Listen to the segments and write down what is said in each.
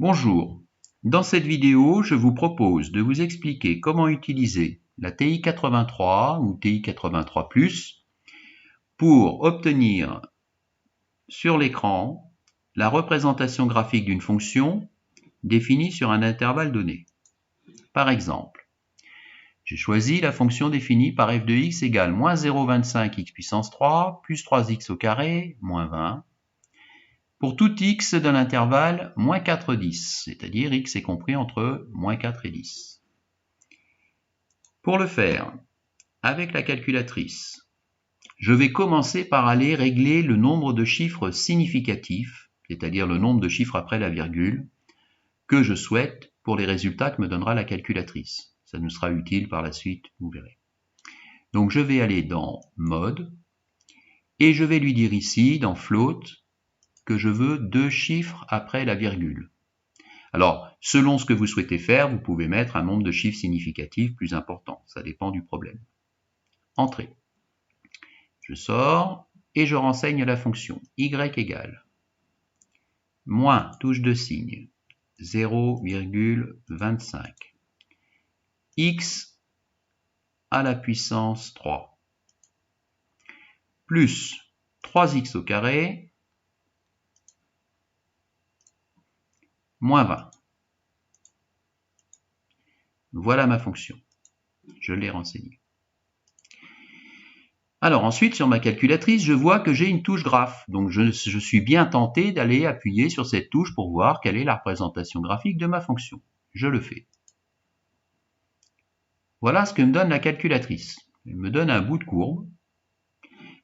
Bonjour, dans cette vidéo, je vous propose de vous expliquer comment utiliser la TI-83 ou TI-83+, pour obtenir sur l'écran la représentation graphique d'une fonction définie sur un intervalle donné. Par exemple, j'ai choisi la fonction définie par f de x égale moins 0,25 x puissance 3 plus 3x au carré moins 20 pour tout x de l'intervalle moins 4, 10, c'est-à-dire x est compris entre moins 4 et 10. Pour le faire, avec la calculatrice, je vais commencer par aller régler le nombre de chiffres significatifs, c'est-à-dire le nombre de chiffres après la virgule, que je souhaite pour les résultats que me donnera la calculatrice. Ça nous sera utile par la suite, vous verrez. Donc je vais aller dans Mode, et je vais lui dire ici, dans Float, que je veux 2 chiffres après la virgule. Alors, selon ce que vous souhaitez faire, vous pouvez mettre un nombre de chiffres significatifs plus important. Ça dépend du problème. Entrée. Je sors et je renseigne la fonction y égale moins touche de signe 0,25 x à la puissance 3 plus 3x au carré moins 20. Voilà ma fonction. Je l'ai renseignée. Alors ensuite, sur ma calculatrice, je vois que j'ai une touche graphe. Donc je suis bien tenté d'aller appuyer sur cette touche pour voir quelle est la représentation graphique de ma fonction. Je le fais. Voilà ce que me donne la calculatrice. Elle me donne un bout de courbe.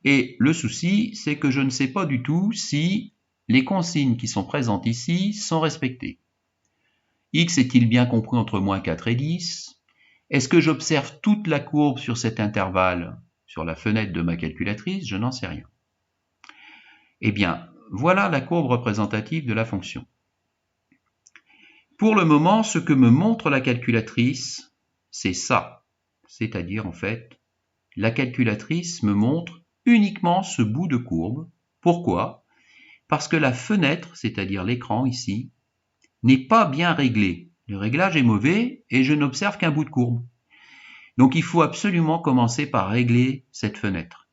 Et le souci, c'est que je ne sais pas du tout si les consignes qui sont présentes ici sont respectées. X est-il bien compris entre moins 4 et 10? Est-ce que j'observe toute la courbe sur cet intervalle, sur la fenêtre de ma calculatrice? Je n'en sais rien. Eh bien, voilà la courbe représentative de la fonction. Pour le moment, ce que me montre la calculatrice, c'est ça. C'est-à-dire, en fait, la calculatrice me montre uniquement ce bout de courbe. Pourquoi? Parce que la fenêtre, c'est-à-dire l'écran ici, n'est pas bien réglé. Le réglage est mauvais et je n'observe qu'un bout de courbe. Donc il faut absolument commencer par régler cette fenêtre.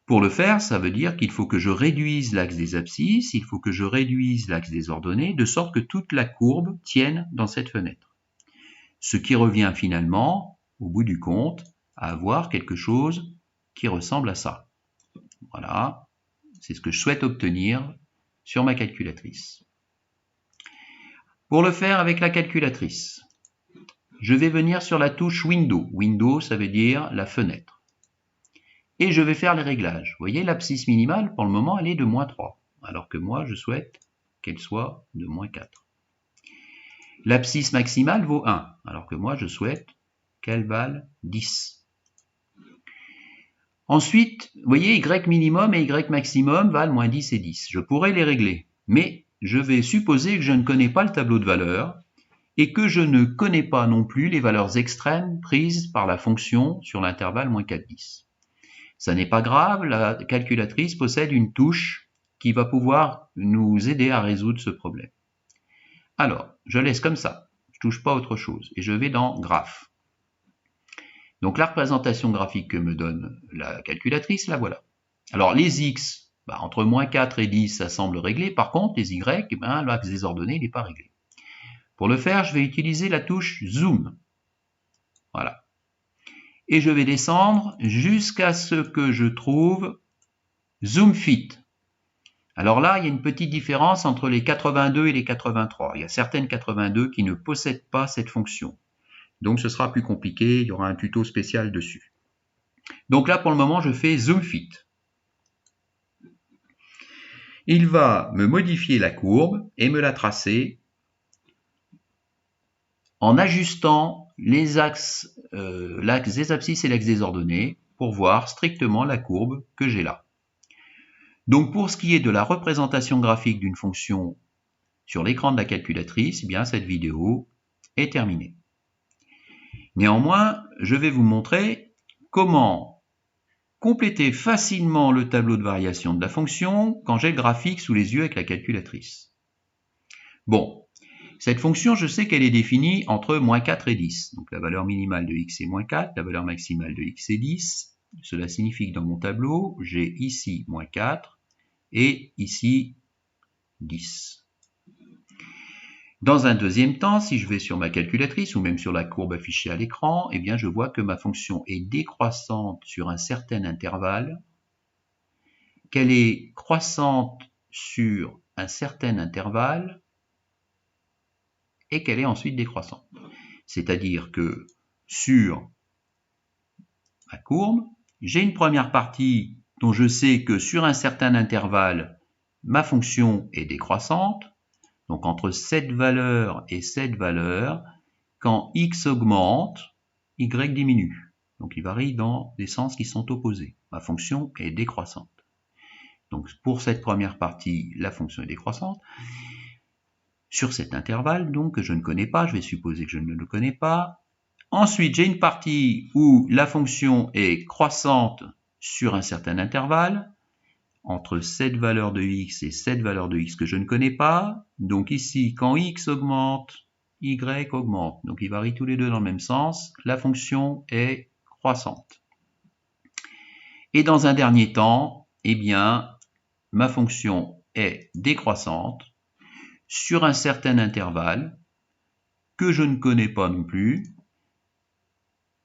Pour le faire, ça veut dire qu'il faut que je réduise l'axe des abscisses, il faut que je réduise l'axe des ordonnées, de sorte que toute la courbe tienne dans cette fenêtre. Ce qui revient finalement, au bout du compte, à avoir quelque chose qui ressemble à ça. Voilà, c'est ce que je souhaite obtenir sur ma calculatrice. Pour le faire avec la calculatrice, je vais venir sur la touche Window. Window, ça veut dire la fenêtre. Et je vais faire les réglages. Vous voyez, l'abscisse minimale, pour le moment, elle est de moins 3, alors que moi, je souhaite qu'elle soit de moins 4. L'abscisse maximale vaut 1, alors que moi, je souhaite qu'elle vale 10. Ensuite, vous voyez, Y minimum et Y maximum valent moins 10 et 10. Je pourrais les régler, mais je vais supposer que je ne connais pas le tableau de valeurs et que je ne connais pas non plus les valeurs extrêmes prises par la fonction sur l'intervalle moins 4, 10. Ça n'est pas grave, la calculatrice possède une touche qui va pouvoir nous aider à résoudre ce problème. Alors, je laisse comme ça, je ne touche pas à autre chose, et je vais dans Graphe. Donc la représentation graphique que me donne la calculatrice, la voilà. Alors les x, entre moins 4 et 10, ça semble réglé. Par contre, les y, l'axe des ordonnées n'est pas réglé. Pour le faire, je vais utiliser la touche Zoom. Voilà. Et je vais descendre jusqu'à ce que je trouve Zoom Fit. Alors là, il y a une petite différence entre les 82 et les 83. Il y a certaines 82 qui ne possèdent pas cette fonction. Donc ce sera plus compliqué, il y aura un tuto spécial dessus. Donc là, pour le moment, je fais Zoom Fit. Il va me modifier la courbe et me la tracer en ajustant les axes, l'axe des abscisses et l'axe des ordonnées pour voir strictement la courbe que j'ai là. Donc pour ce qui est de la représentation graphique d'une fonction sur l'écran de la calculatrice, eh bien cette vidéo est terminée. Néanmoins, je vais vous montrer comment compléter facilement le tableau de variation de la fonction quand j'ai le graphique sous les yeux avec la calculatrice. Bon, Cette fonction, je sais qu'elle est définie entre moins 4 et 10. Donc la valeur minimale de x est moins 4, la valeur maximale de x est 10. Cela signifie que dans mon tableau, j'ai ici moins 4 et ici 10. Dans un deuxième temps, si je vais sur ma calculatrice ou même sur la courbe affichée à l'écran, eh bien je vois que ma fonction est décroissante sur un certain intervalle, qu'elle est croissante sur un certain intervalle et qu'elle est ensuite décroissante. C'est-à-dire que sur ma courbe, j'ai une première partie dont je sais que sur un certain intervalle, ma fonction est décroissante. Donc entre cette valeur et cette valeur, quand x augmente, y diminue. Donc il varie dans des sens qui sont opposés. Ma fonction est décroissante. Donc pour cette première partie, la fonction est décroissante. Sur cet intervalle, donc, que je ne connais pas, je vais supposer que je ne le connais pas. Ensuite, j'ai une partie où la fonction est croissante sur un certain intervalle, entre cette valeur de x et cette valeur de x que je ne connais pas. Donc ici, quand x augmente, y augmente. Donc ils varient tous les deux dans le même sens. La fonction est croissante. Et dans un dernier temps, eh bien, ma fonction est décroissante sur un certain intervalle que je ne connais pas non plus.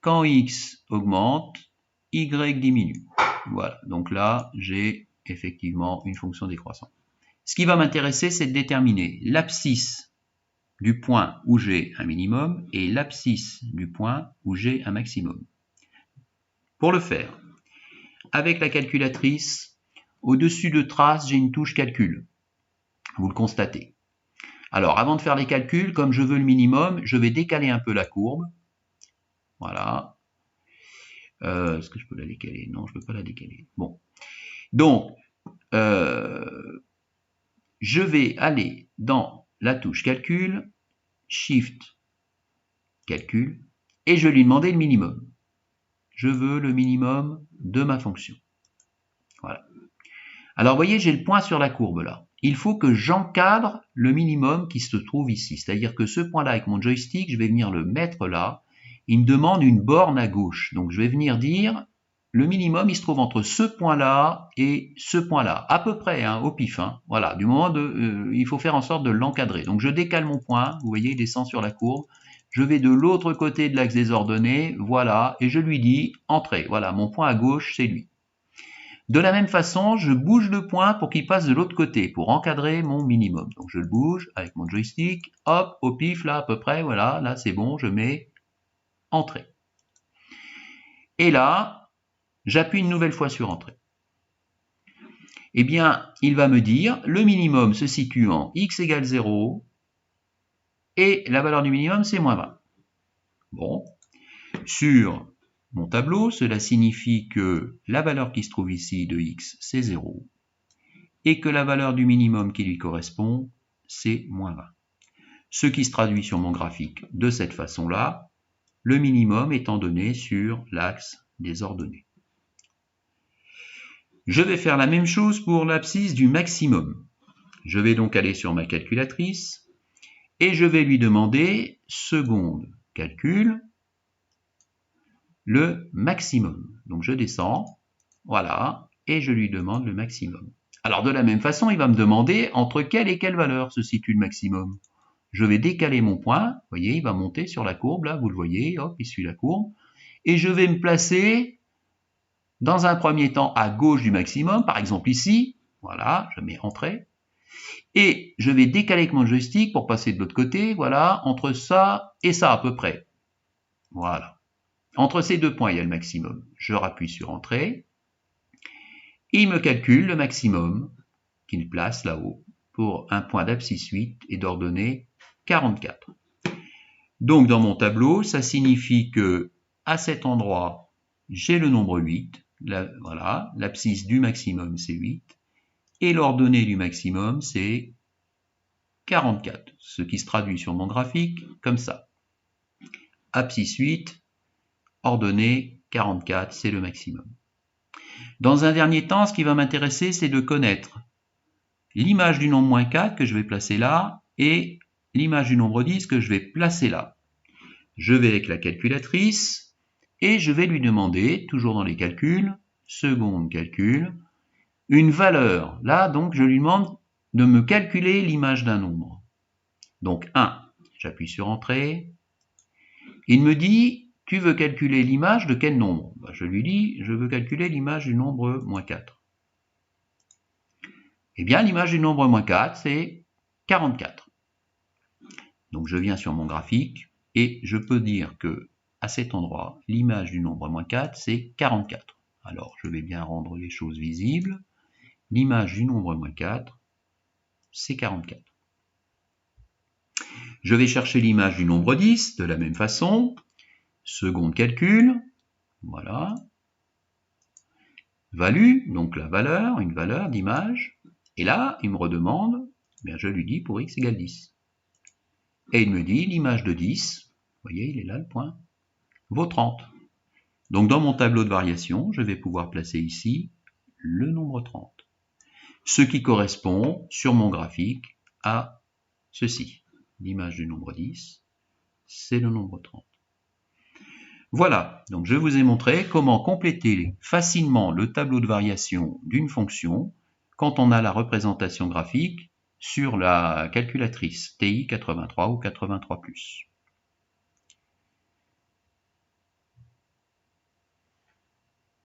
Quand x augmente, y diminue. Voilà, donc là, j'ai effectivement une fonction décroissante. Ce qui va m'intéresser, c'est de déterminer l'abscisse du point où j'ai un minimum et l'abscisse du point où j'ai un maximum. Pour le faire, avec la calculatrice, au-dessus de trace, j'ai une touche calcul. Vous le constatez. Alors, avant de faire les calculs, comme je veux le minimum, je vais décaler un peu la courbe. Voilà. Est-ce que je peux la décaler? Non, je ne peux pas la décaler. Bon. Donc, je vais aller dans la touche calcul, Shift, calcul, et je vais lui demander le minimum. Je veux le minimum de ma fonction. Voilà. Alors, vous voyez, j'ai le point sur la courbe là. Il faut que j'encadre le minimum qui se trouve ici. C'est-à-dire que ce point-là, avec mon joystick, je vais venir le mettre là. Il me demande une borne à gauche. Donc, je vais venir dire, le minimum, il se trouve entre ce point-là et ce point-là. À peu près, hein, au pif. Hein. Voilà, du moment de, il faut faire en sorte de l'encadrer. Donc, je décale mon point. Vous voyez, il descend sur la courbe. Je vais de l'autre côté de l'axe des ordonnées. Voilà, et je lui dis, entrée. Voilà, mon point à gauche, c'est lui. De la même façon, je bouge le point pour qu'il passe de l'autre côté, pour encadrer mon minimum. Donc je le bouge avec mon joystick, hop, au pif, là à peu près, voilà, là c'est bon, je mets entrée. Et là, j'appuie une nouvelle fois sur entrée. Eh bien, il va me dire, le minimum se situe en x égale 0, et la valeur du minimum c'est moins 20. Bon, sur mon tableau, cela signifie que la valeur qui se trouve ici de x, c'est 0, et que la valeur du minimum qui lui correspond, c'est moins 20. Ce qui se traduit sur mon graphique de cette façon-là, le minimum étant donné sur l'axe des ordonnées. Je vais faire la même chose pour l'abscisse du maximum. Je vais donc aller sur ma calculatrice, et je vais lui demander, seconde calcul, le maximum. Donc je descends, voilà, et je lui demande le maximum. Alors de la même façon, il va me demander entre quelle et quelle valeur se situe le maximum. Je vais décaler mon point, vous voyez, il va monter sur la courbe, là, vous le voyez, hop, il suit la courbe, et je vais me placer dans un premier temps à gauche du maximum, par exemple ici, voilà, je mets entrée, et je vais décaler avec mon joystick pour passer de l'autre côté, voilà, entre ça et ça à peu près. Voilà. Entre ces deux points, il y a le maximum. Je rappuie sur entrée. Et il me calcule le maximum qu'il place là-haut pour un point d'abscisse 8 et d'ordonnée 44. Donc dans mon tableau, ça signifie que à cet endroit, j'ai le nombre 8. Voilà, l'abscisse du maximum c'est 8. Et l'ordonnée du maximum c'est 44. Ce qui se traduit sur mon graphique comme ça. Abscisse 8. Ordonnée 44, c'est le maximum. Dans un dernier temps, ce qui va m'intéresser, c'est de connaître l'image du nombre moins 4 que je vais placer là et l'image du nombre 10 que je vais placer là. Je vais avec la calculatrice et je vais lui demander, toujours dans les calculs, seconde calcul, une valeur. Là, donc, je lui demande de me calculer l'image d'un nombre. Donc 1, j'appuie sur Entrée. Il me dit, tu veux calculer l'image de quel nombre? Je lui dis, je veux calculer l'image du nombre moins 4. Eh bien, l'image du nombre moins 4, c'est 44. Donc je viens sur mon graphique et je peux dire que à cet endroit, l'image du nombre moins 4, c'est 44. Alors je vais bien rendre les choses visibles. L'image du nombre moins 4, c'est 44. Je vais chercher l'image du nombre 10 de la même façon. Seconde calcul, voilà. Value, donc la valeur, une valeur d'image. Et là, il me redemande, bien je lui dis pour x égale 10. Et il me dit l'image de 10, vous voyez, il est là le point, vaut 30. Donc dans mon tableau de variation, je vais pouvoir placer ici le nombre 30. Ce qui correspond sur mon graphique à ceci. L'image du nombre 10, c'est le nombre 30. Voilà, donc je vous ai montré comment compléter facilement le tableau de variation d'une fonction quand on a la représentation graphique sur la calculatrice TI 83 ou 83+.